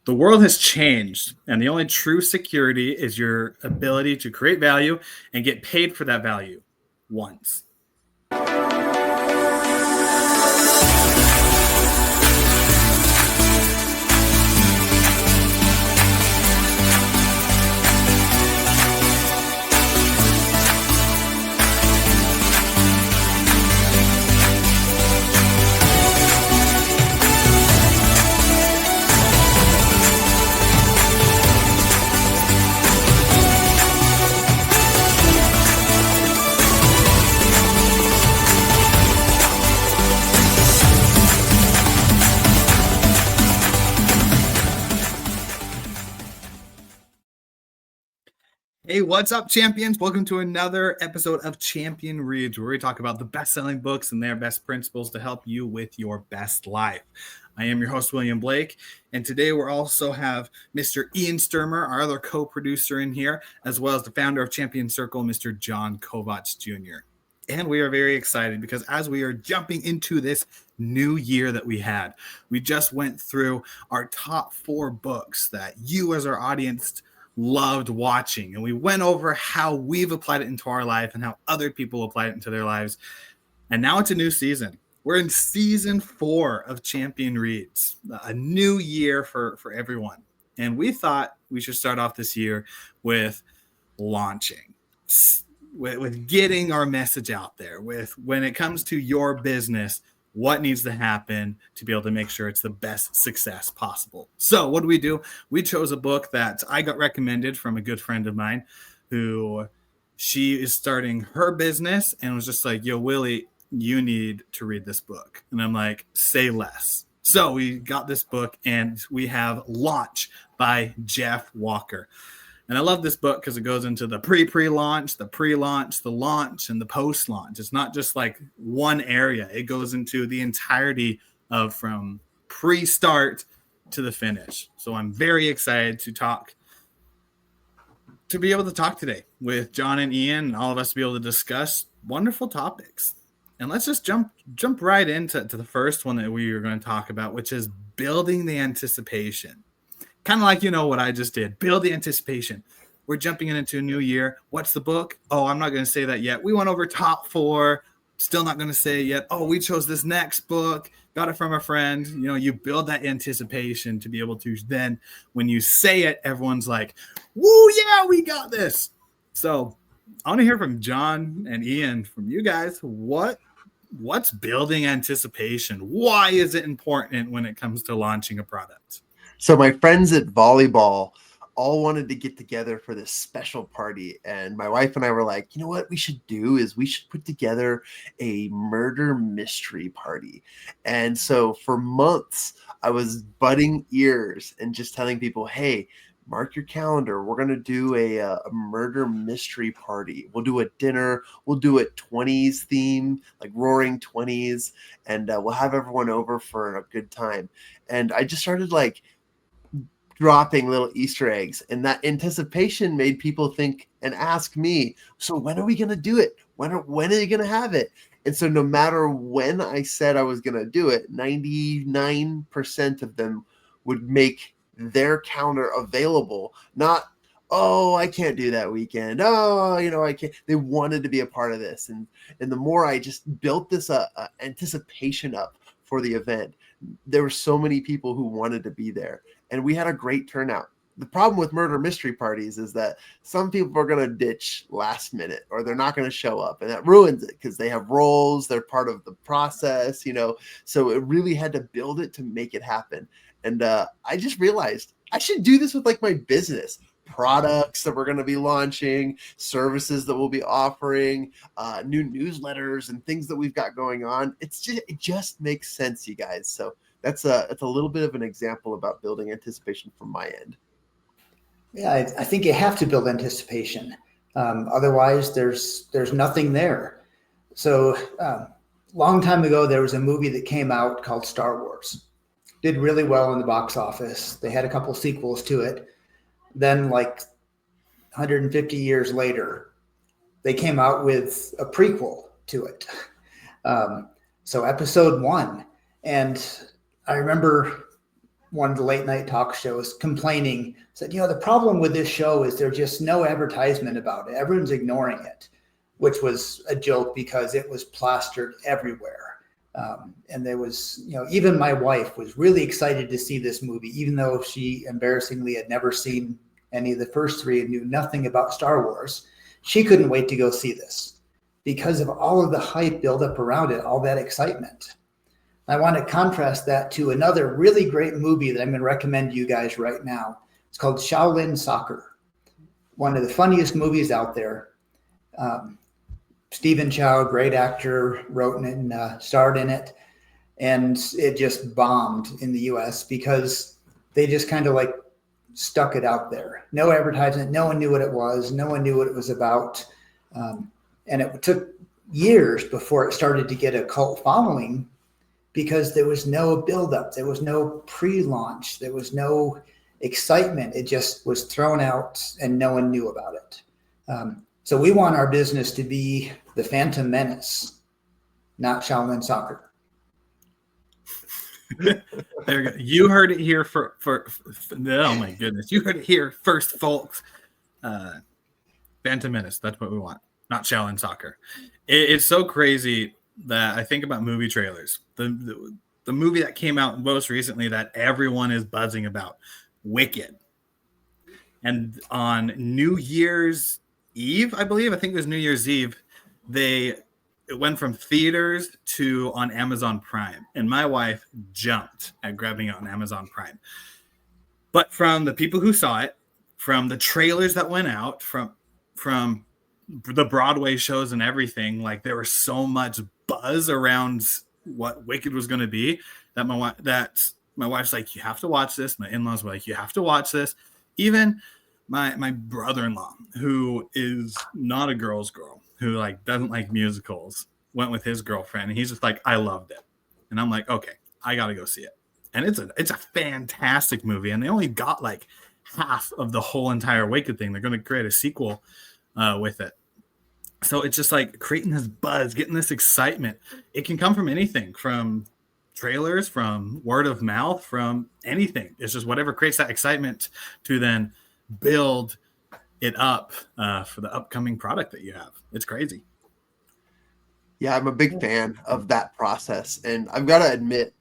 The world has changed, and the only true security is your ability to create value and get paid for that value once. Hey, what's up, champions? Welcome to another episode of Champion Reads, where we talk about the best-selling books and their best principles to help you with your best life. I am your host, William Blake, and today we also have Mr. Ian Sturmer, our other co-producer in here, as well as the founder of Champion Circle, Mr. John Kovacs Jr. And we are very excited because as we are jumping into this new year that we had, we just went through our top 4 books that you as our audience loved watching, and we went over how we've applied it into our life and how other people apply it into their lives. And now it's a new season. We're in season 4 of Champion Reads, a new year for everyone. And we thought we should start off this year with launching, with getting our message out there, with when it comes to your business, what needs to happen to be able to make sure it's the best success possible. So what do? We chose a book that I got recommended from a good friend of mine who she is starting her business and was just like, yo, Willie, you need to read this book. And I'm like, say less. So we got this book and we have Launch by Jeff Walker. And I love this book because it goes into the pre-launch, the pre-launch, the launch, and the post-launch. It's not just like one area. It goes into the entirety of from pre-start to the finish. So I'm very excited to be able to talk today with John and Ian and all of us to be able to discuss wonderful topics. And let's just jump right into the first one that we are going to talk about, which is building the anticipation. Kind of like, what I just did. Build the anticipation. We're jumping into a new year. What's the book? Oh, I'm not going to say that yet. We went over top 4. Still not going to say it yet. Oh, we chose this next book. Got it from a friend. You build that anticipation to be able to then, when you say it, everyone's like, woo, yeah, we got this. So I want to hear from John and Ian, from you guys. What's building anticipation? Why is it important when it comes to launching a product? So my friends at volleyball all wanted to get together for this special party. And my wife and I were like, you know what we should do is we should put together a murder mystery party. And so for months, I was butting ears and just telling people, hey, mark your calendar. We're going to do a murder mystery party. We'll do a dinner. We'll do a 20s theme, like roaring 20s. And we'll have everyone over for a good time. And I just started dropping little Easter eggs, and that anticipation made people think and ask me, so when are we going to do it? When are you going to have it? And so no matter when I said I was going to do it, 99% of them would make their calendar available. Not, oh, I can't do that weekend. Oh, I can't. They wanted to be a part of this. And the more I just built this anticipation up for the event, there were so many people who wanted to be there. And we had a great turnout. The problem with murder mystery parties is that some people are going to ditch last minute, or they're not going to show up, and that ruins it because they have roles. They're part of the process, so it really had to build it to make it happen. And I just realized I should do this with my business, products that we're going to be launching, services that we'll be offering, new newsletters and things that we've got going on. It just makes sense, you guys. So it's a little bit of an example about building anticipation from my end. Yeah, I think you have to build anticipation. Otherwise, there's nothing there. So long time ago, there was a movie that came out called Star Wars. Did really well in the box office. They had a couple sequels to it. Then 150 years later, they came out with a prequel to it. So episode 1. And I remember one of the late night talk shows complaining, said, the problem with this show is there's just no advertisement about it. Everyone's ignoring it, which was a joke because it was plastered everywhere. And there was, even my wife was really excited to see this movie, even though she embarrassingly had never seen any of the first three and knew nothing about Star Wars. She couldn't wait to go see this because of all of the hype built up around it, all that excitement. I want to contrast that to another really great movie that I'm going to recommend to you guys right now. It's called Shaolin Soccer. One of the funniest movies out there. Stephen Chow, great actor, wrote and starred in it. And it just bombed in the US because they just kind of like stuck it out there. No advertisement. No one knew what it was. No one knew what it was about. And it took years before it started to get a cult following, because there was no buildup, there was no pre-launch, there was no excitement. It just was thrown out and no one knew about it. So we want our business to be the Phantom Menace, not Shaolin Soccer. There you go. You heard it here for oh my goodness. You heard it here first, folks. Phantom Menace, that's what we want, not Shaolin Soccer. It's so crazy that I think about movie trailers. The movie that came out most recently that everyone is buzzing about, Wicked. And on New Year's Eve, I think it was New Year's Eve, it went from theaters to on Amazon Prime. And my wife jumped at grabbing it on Amazon Prime. But from the people who saw it, from the trailers that went out, from the Broadway shows and everything, like there was so much buzz around what Wicked was going to be that my wife's like, you have to watch this. My in-laws were like, you have to watch this. Even my brother-in-law, who is not a girl's girl, who like doesn't like musicals, went with his girlfriend, and he's just like, I loved it. And I'm like, okay, I got to go see it. And it's a fantastic movie, and they only got like half of the whole entire Wicked thing. They're going to create a sequel with it. So it's just like creating this buzz, getting this excitement. It can come from anything, from trailers, from word of mouth, from anything. It's just whatever creates that excitement to then build it up for the upcoming product that you have. It's crazy. Yeah, I'm a big fan of that process. And I've got to admit,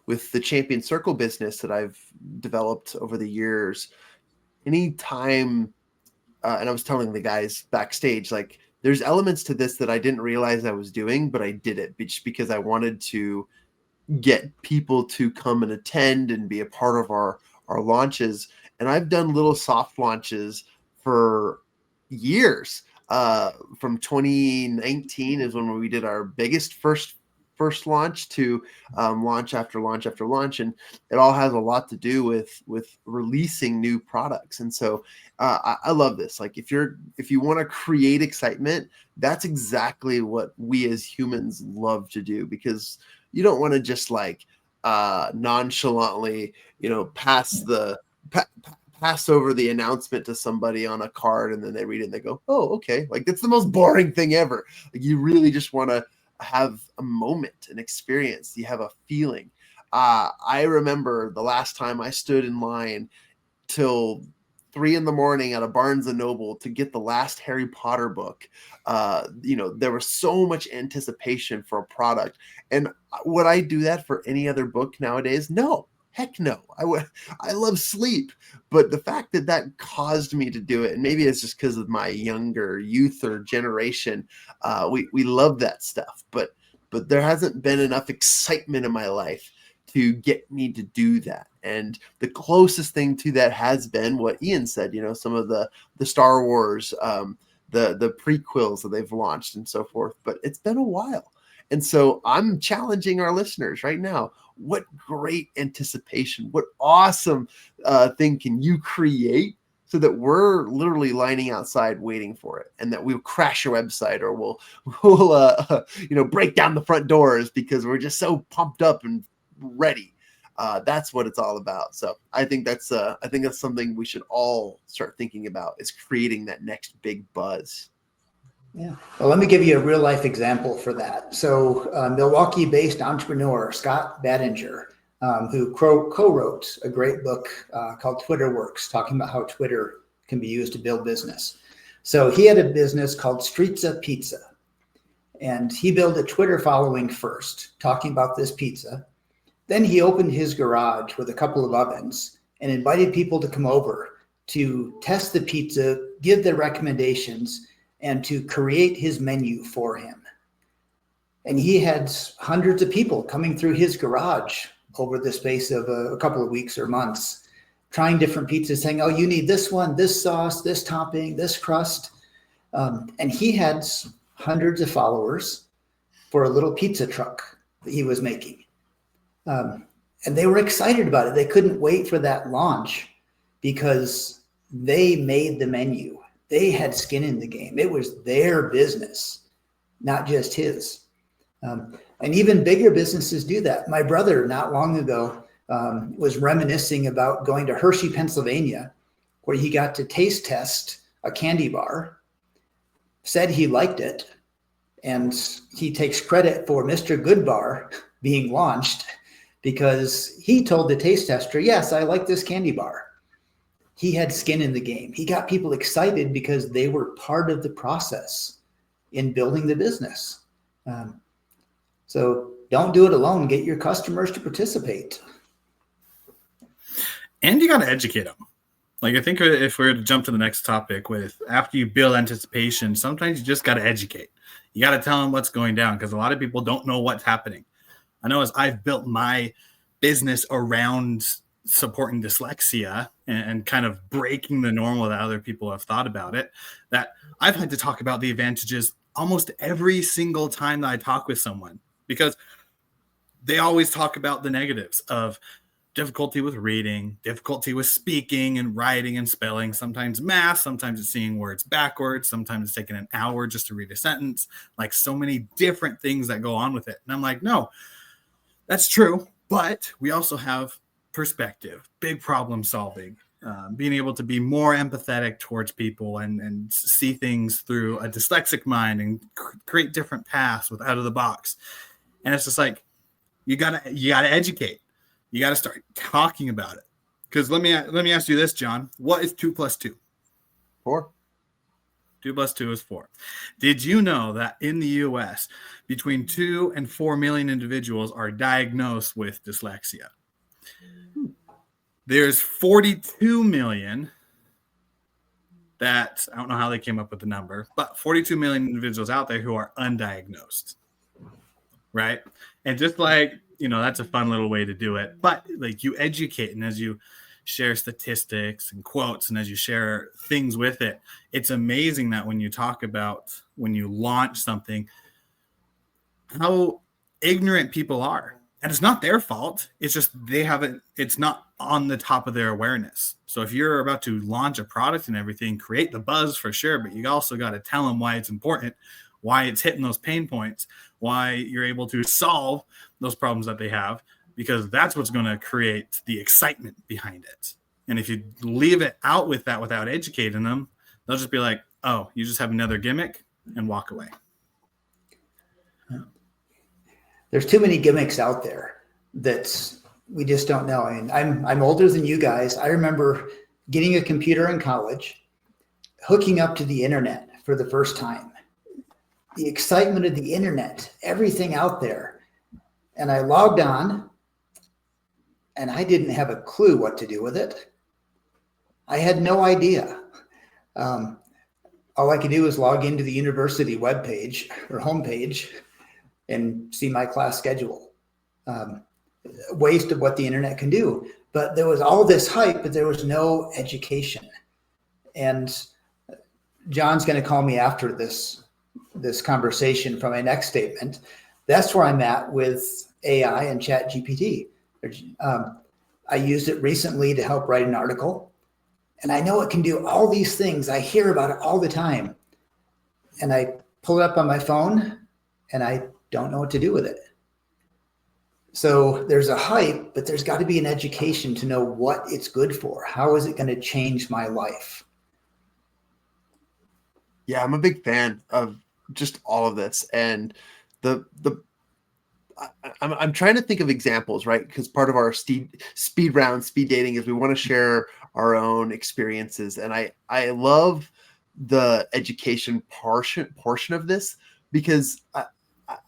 with the Champion Circle business that I've developed over the years, anytime, and I was telling the guys backstage, like there's elements to this that I didn't realize I was doing, but I did it just because I wanted to get people to come and attend and be a part of our launches. And I've done little soft launches for years. From 2019 is when we did our biggest first launch to launch after launch after launch, and it all has a lot to do with releasing new products. And so I love this. Like if you want to create excitement, that's exactly what we as humans love to do, because you don't want to just like nonchalantly pass over the announcement to somebody on a card, and then they read it and they go, oh, okay. Like that's the most boring thing ever. Like you really just want to have a moment, an experience. You have a feeling. I remember the last time I stood in line till 3 a.m. at a Barnes and Noble to get the last Harry Potter book. There was so much anticipation for a product. And would I do that for any other book nowadays? No. Heck no. I love sleep, but the fact that caused me to do it, and maybe it's just because of my younger youth or generation, we love that stuff, but there hasn't been enough excitement in my life to get me to do that. And the closest thing to that has been what Ian said, some of the Star Wars, the prequels that they've launched and so forth, but it's been a while. And so I'm challenging our listeners right now. What great anticipation, what awesome thing can you create so that we're literally lining outside waiting for it, and that we'll crash your website, or we'll break down the front doors because we're just so pumped up and ready. That's what it's all about. So I think that's something we should all start thinking about, is creating that next big buzz. Yeah. Well, let me give you a real life example for that. So Milwaukee-based entrepreneur Scott Badinger who co-wrote a great book called Twitter Works, talking about how Twitter can be used to build business. So he had a business called Streetza Pizza. And he built a Twitter following first, talking about this pizza. Then he opened his garage with a couple of ovens and invited people to come over to test the pizza, give their recommendations, and to create his menu for him. And he had hundreds of people coming through his garage over the space of a couple of weeks or months, trying different pizzas, saying, oh, you need this one, this sauce, this topping, this crust. And he had hundreds of followers for a little pizza truck that he was making. And they were excited about it. They couldn't wait for that launch because they made the menu. They had skin in the game. It was their business, not just his. And even bigger businesses do that. My brother, not long ago, was reminiscing about going to Hershey, Pennsylvania, where he got to taste test a candy bar, said he liked it, and he takes credit for Mr. Good Bar being launched because he told the taste tester, yes, I like this candy bar. He had skin in the game. He got people excited because they were part of the process in building the business. So don't do it alone. Get your customers to participate. And you got to educate them. Like, I think if we're to jump to the next topic with after you build anticipation, sometimes you just got to educate. You got to tell them what's going down because a lot of people don't know what's happening. I know as I've built my business around supporting dyslexia and kind of breaking the normal that other people have thought about it, that I've had to talk about the advantages almost every single time that I talk with someone, because they always talk about the negatives of difficulty with reading, difficulty with speaking and writing and spelling, sometimes math, sometimes it's seeing words backwards, sometimes it's taking an hour just to read a sentence, like so many different things that go on with it. And I'm like, no, that's true. But we also have perspective, big problem solving, being able to be more empathetic towards people and see things through a dyslexic mind and create different paths with out of the box. And it's just like, you gotta educate. You got to start talking about it. Because let me ask you this, John. What is 2 + 2? 4. 2 + 2 is 4. Did you know that in the U.S., between 2 and 4 million individuals are diagnosed with dyslexia? There's 42 million that, I don't know how they came up with the number, but 42 million individuals out there who are undiagnosed, right? And just like, that's a fun little way to do it. But like, you educate, and as you share statistics and quotes, and as you share things with it, it's amazing that when you talk about when you launch something, how ignorant people are. And it's not their fault. It's just it's not on the top of their awareness. So if you're about to launch a product and everything, create the buzz for sure, but you also got to tell them why it's important, why it's hitting those pain points, why you're able to solve those problems that they have, because that's what's going to create the excitement behind it. And if you leave it out with that without educating them, they'll just be like, oh, you just have another gimmick, and walk away. There's too many gimmicks out there that we just don't know. And I'm older than you guys. I remember getting a computer in college, hooking up to the internet for the first time. The excitement of the internet, everything out there. And I logged on, and I didn't have a clue what to do with it. I had no idea. All I could do was log into the university webpage or homepage and see my class schedule. Waste of what the internet can do. But there was all this hype, but there was no education. And John's going to call me after this conversation for my next statement. That's where I'm at with AI and Chat GPT. I used it recently to help write an article, and I know it can do all these things. I hear about it all the time, and I pull it up on my phone, and I don't know what to do with it. So there's a hype, but there's got to be an education to know what it's good for. How is it going to change my life? Yeah, I'm a big fan of just all of this. And I'm trying to think of examples, right? Because part of our speed dating is we want to share our own experiences. And I love the education portion of this, because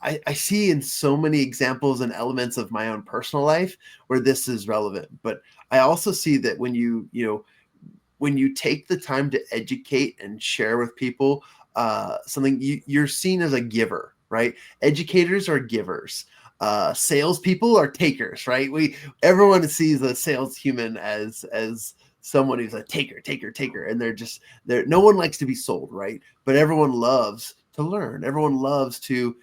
I see in so many examples and elements of my own personal life where this is relevant. But I also see that when you take the time to educate and share with people something, you're seen as a giver, right? Educators are givers. Salespeople are takers, right? Everyone sees a sales human as someone who's a taker, and they're no one likes to be sold, right? But everyone loves to learn. Everyone loves to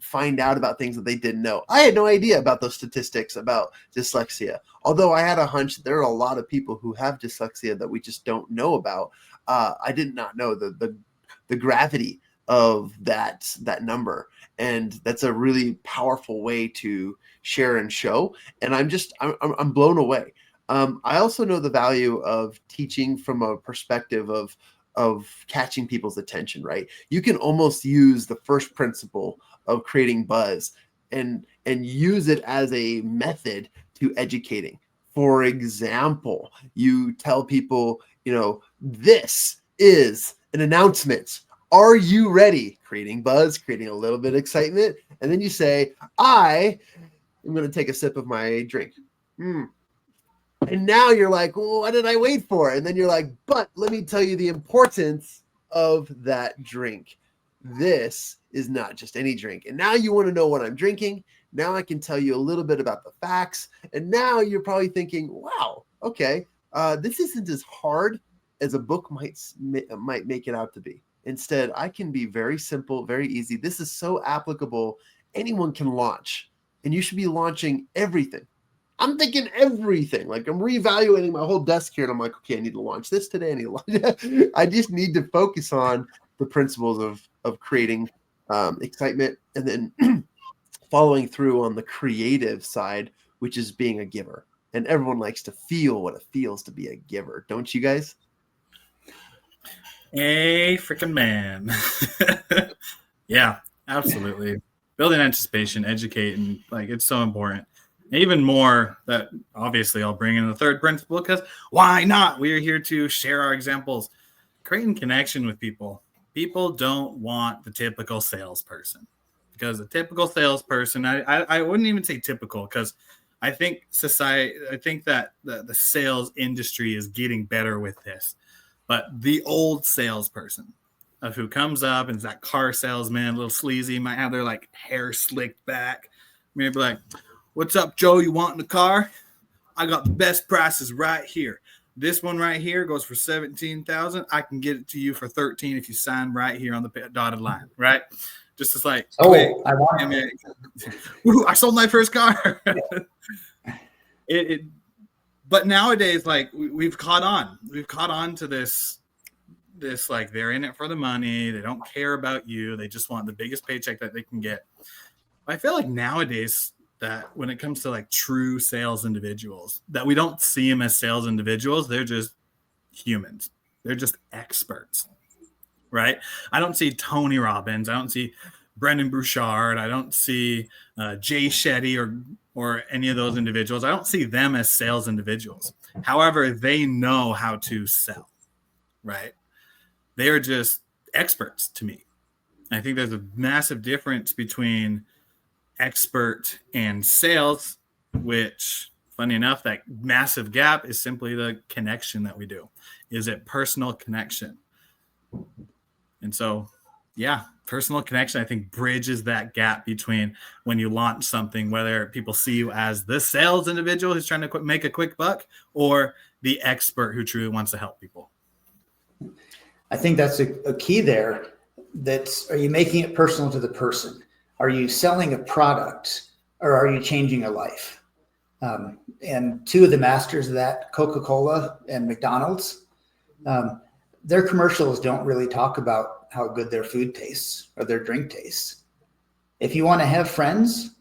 find out about things that they didn't know. I had no idea about those statistics about dyslexia, although I had a hunch that there are a lot of people who have dyslexia that we just don't know about. I did not know the gravity of that number, and that's a really powerful way to share and show. And I'm blown away. I also know the value of teaching from a perspective of catching people's attention, right? You can almost use the first principle of creating buzz and use it as a method to educating. For example, you tell people, this is an announcement. Are you ready? Creating buzz, creating a little bit of excitement. And then you say, I am going to take a sip of my drink. And now you're like, well, what did I wait for? And then you're like, but let me tell you the importance of that drink. This is not just any drink. And now you want to know what I'm drinking. Now I can tell you a little bit about the facts. And now you're probably thinking, wow, okay, this isn't as hard as a book might make it out to be. Instead, I can be very simple, very easy. This is so applicable. Anyone can launch. And you should be launching everything. I'm thinking everything. Like, I'm reevaluating my whole desk here, and I'm like, okay, I need to launch this today. I just need to focus on the principles of creating excitement, and then following through on the creative side, which is being a giver. And everyone likes to feel what it feels to be a giver, don't you guys? A freaking man. Yeah, absolutely. Building anticipation, educating, like, it's so important. Even more that obviously I'll bring in the third principle, because why not? We are here to share our examples, creating connection with people. People don't want the typical salesperson, because the typical salesperson, I wouldn't even say typical, because I think that the sales industry is getting better with this. But the old salesperson of who comes up and is that car salesman, a little sleazy, might have their like hair slicked back, maybe like, what's up, Joe? You want in the car? I got the best prices right here. This one right here goes for $17,000. I can get it to you for $13 if you sign right here on the dotted line, right? Just as like, quick, I want it. Woo, I sold my first car. But nowadays, like, we've caught on. We've caught on to this like, they're in it for the money. They don't care about you. They just want the biggest paycheck that they can get. I feel like nowadays, that when it comes to like true sales individuals, that we don't see them as sales individuals. They're just humans. They're just experts, right? I don't see Tony Robbins. I don't see Brendan Bouchard. I don't see Jay Shetty or any of those individuals. I don't see them as sales individuals. However, they know how to sell, right? They are just experts to me. I think there's a massive difference between expert and sales, which, funny enough, that massive gap is simply the connection that we do. Is it personal connection? And so, yeah, personal connection, I think, bridges that gap between when you launch something, whether people see you as the sales individual who's trying to make a quick buck, or the expert who truly wants to help people. I think that's a key there. Are you making it personal to the person? Are you selling a product, or are you changing a life? And two of the masters of that, Coca-Cola and McDonald's, their commercials don't really talk about how good their food tastes or their drink tastes. If you want to have friends,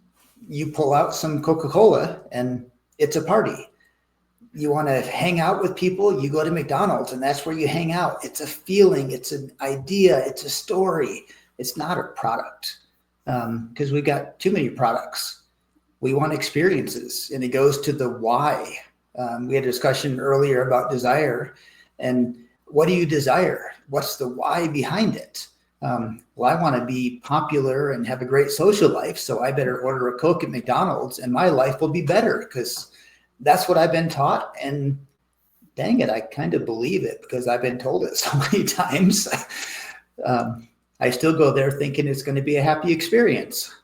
you pull out some Coca-Cola and it's a party. You want to hang out with people, you go to McDonald's, and that's where you hang out. It's a feeling, it's an idea, it's a story. It's not a product. because we've got too many products. We want experiences, and it goes to the why. We had a discussion earlier about desire, and what do you desire? What's the why behind it? Well, I want to be popular and have a great social life, so I better order a Coke at McDonald's and my life will be better because that's what I've been taught. And dang it, I kind of believe it because I've been told it so many times. I still go there thinking it's going to be a happy experience.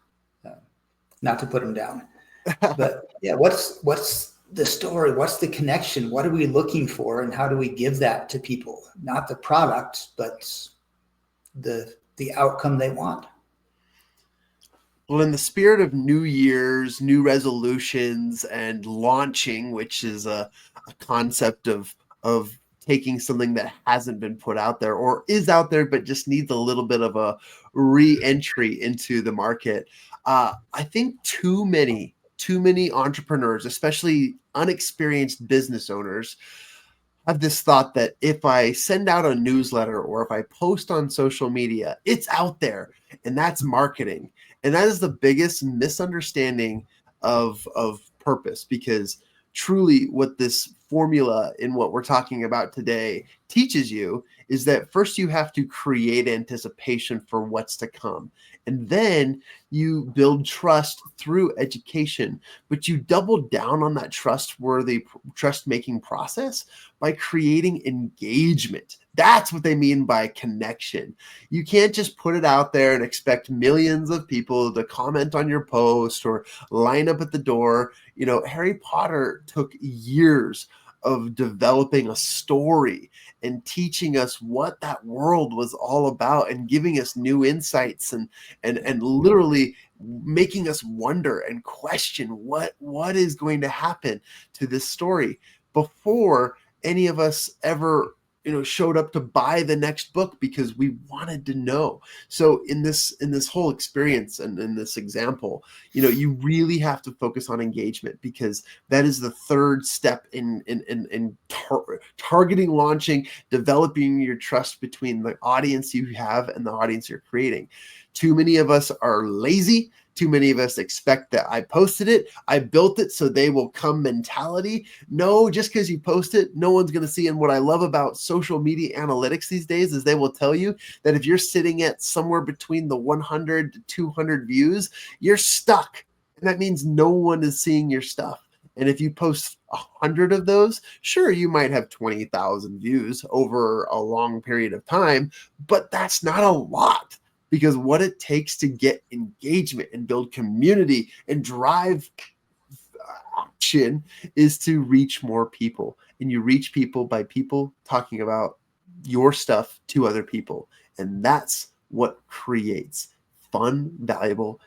Not to put them down, but yeah, what's the story? What's the connection? What are we looking for, and how do we give that to people? Not the product, but the outcome they want. Well, in the spirit of New Year's, new resolutions, and launching, which is a concept of taking something that hasn't been put out there or is out there but just needs a little bit of a re-entry into the market. I think too many entrepreneurs, especially unexperienced business owners, have this thought that if I send out a newsletter or if I post on social media, it's out there and that's marketing. And that is the biggest misunderstanding of purpose, because truly what this formula in what we're talking about today teaches you is that first you have to create anticipation for what's to come. And then you build trust through education, but you double down on that trust-making process by creating engagement. That's what they mean by connection. You can't just put it out there and expect millions of people to comment on your post or line up at the door. You know, Harry Potter took years of developing a story and teaching us what that world was all about and giving us new insights and literally making us wonder and question what is going to happen to this story before any of us ever showed up to buy the next book, because we wanted to know. So in this whole experience and in this example, you really have to focus on engagement, because that is the third step in targeting, launching, developing your trust between the audience you have and the audience you're creating. Too many of us are lazy. Too many of us expect that I posted it, I built it, so they will come mentality. No, just because you post it, no one's going to see. And what I love about social media analytics these days is they will tell you that if you're sitting at somewhere between the 100 to 200 views, you're stuck. And that means no one is seeing your stuff. And if you post 100 of those, sure, you might have 20,000 views over a long period of time, but that's not a lot. Because what it takes to get engagement and build community and drive action is to reach more people. And you reach people by people talking about your stuff to other people. And that's what creates fun, valuable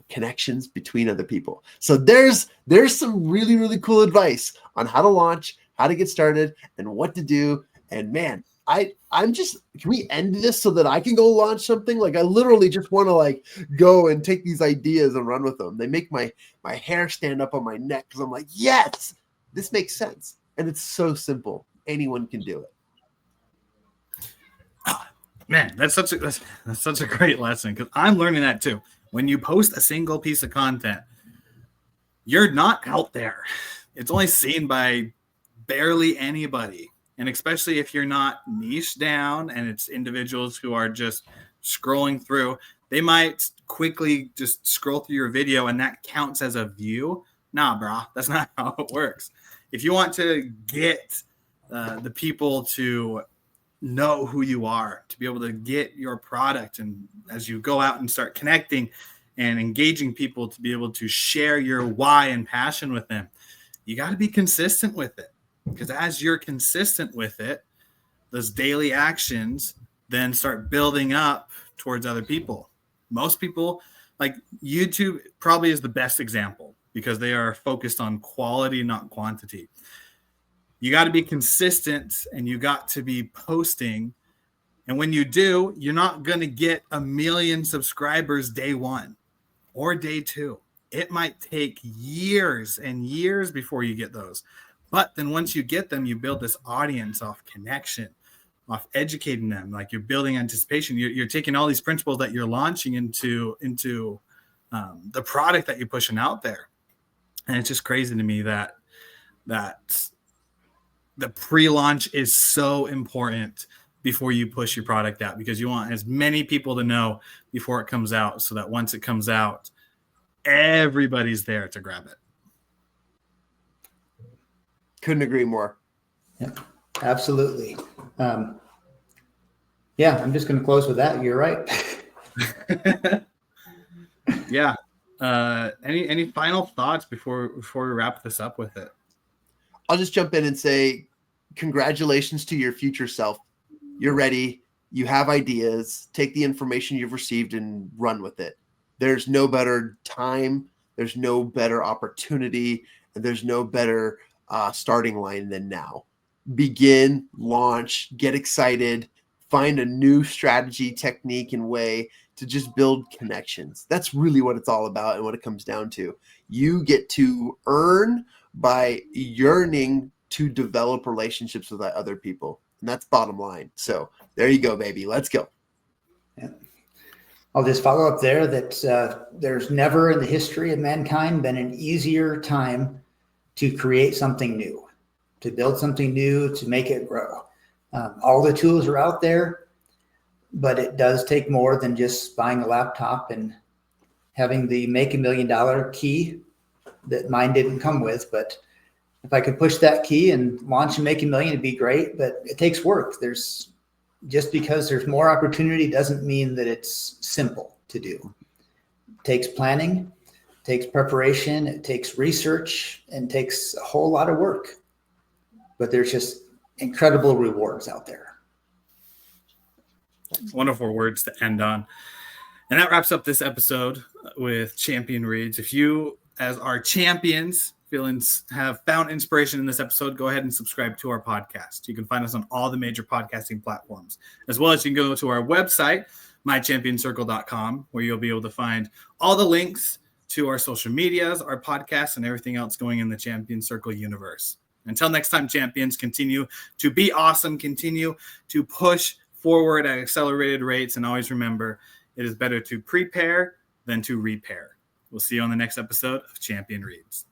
connections between other people. So there's some really, really cool advice on how to launch, how to get started, and what to do. And man, I'm just, can we end this so that I can go launch something? Like, I literally just want to go and take these ideas and run with them. They make my hair stand up on my neck because I'm like, yes, this makes sense. And it's so simple. Anyone can do it. Oh, man, that's such a great lesson, because I'm learning that too. When you post a single piece of content, you're not out there. It's only seen by barely anybody. And especially if you're not niche down and it's individuals who are just scrolling through, they might quickly just scroll through your video and that counts as a view. Nah, bro, that's not how it works. If you want to get the people to know who you are, to be able to get your product, and as you go out and start connecting and engaging people, to be able to share your why and passion with them, you got to be consistent with it. Because as you're consistent with it, those daily actions then start building up towards other people. Most people, like YouTube probably is the best example, because they are focused on quality, not quantity. You got to be consistent and you got to be posting. And when you do, you're not going to get 1 million subscribers day one or day two. It might take years and years before you get those. But then once you get them, you build this audience off connection, off educating them. Like you're building anticipation. You're taking all these principles that you're launching into the product that you're pushing out there. And it's just crazy to me that the pre-launch is so important before you push your product out, because you want as many people to know before it comes out, so that once it comes out, everybody's there to grab it. Couldn't agree more. Yeah, absolutely. Yeah, I'm just going to close with that. You're right. Yeah. Any final thoughts before we wrap this up with it? I'll just jump in and say, congratulations to your future self. You're ready. You have ideas. Take the information you've received and run with it. There's no better time. There's no better opportunity. And there's no better starting line than now. Begin, launch, get excited, find a new strategy, technique, and way to just build connections. That's really what it's all about and what it comes down to. You get to earn by yearning to develop relationships with other people. And that's bottom line. So there you go, baby. Let's go. Yeah. I'll just follow up there that there's never in the history of mankind been an easier time to create something new, to build something new, to make it grow. All the tools are out there, but it does take more than just buying a laptop and having the make $1 million key that mine didn't come with. But if I could push that key and launch and make $1 million, it'd be great, but it takes work. Just because there's more opportunity doesn't mean that it's simple to do. It takes planning, it takes preparation, it takes research, and takes a whole lot of work. But there's just incredible rewards out there. Wonderful words to end on. And that wraps up this episode with Champion Reads. If you, as our champions, have found inspiration in this episode, go ahead and subscribe to our podcast. You can find us on all the major podcasting platforms, as well as you can go to our website, mychampionscircle.com, where you'll be able to find all the links to our social medias, our podcasts, and everything else going in the Champion Circle universe. Until next time, champions, continue to be awesome, continue to push forward at accelerated rates, and always remember, it is better to prepare than to repair. We'll see you on the next episode of Champion Reads.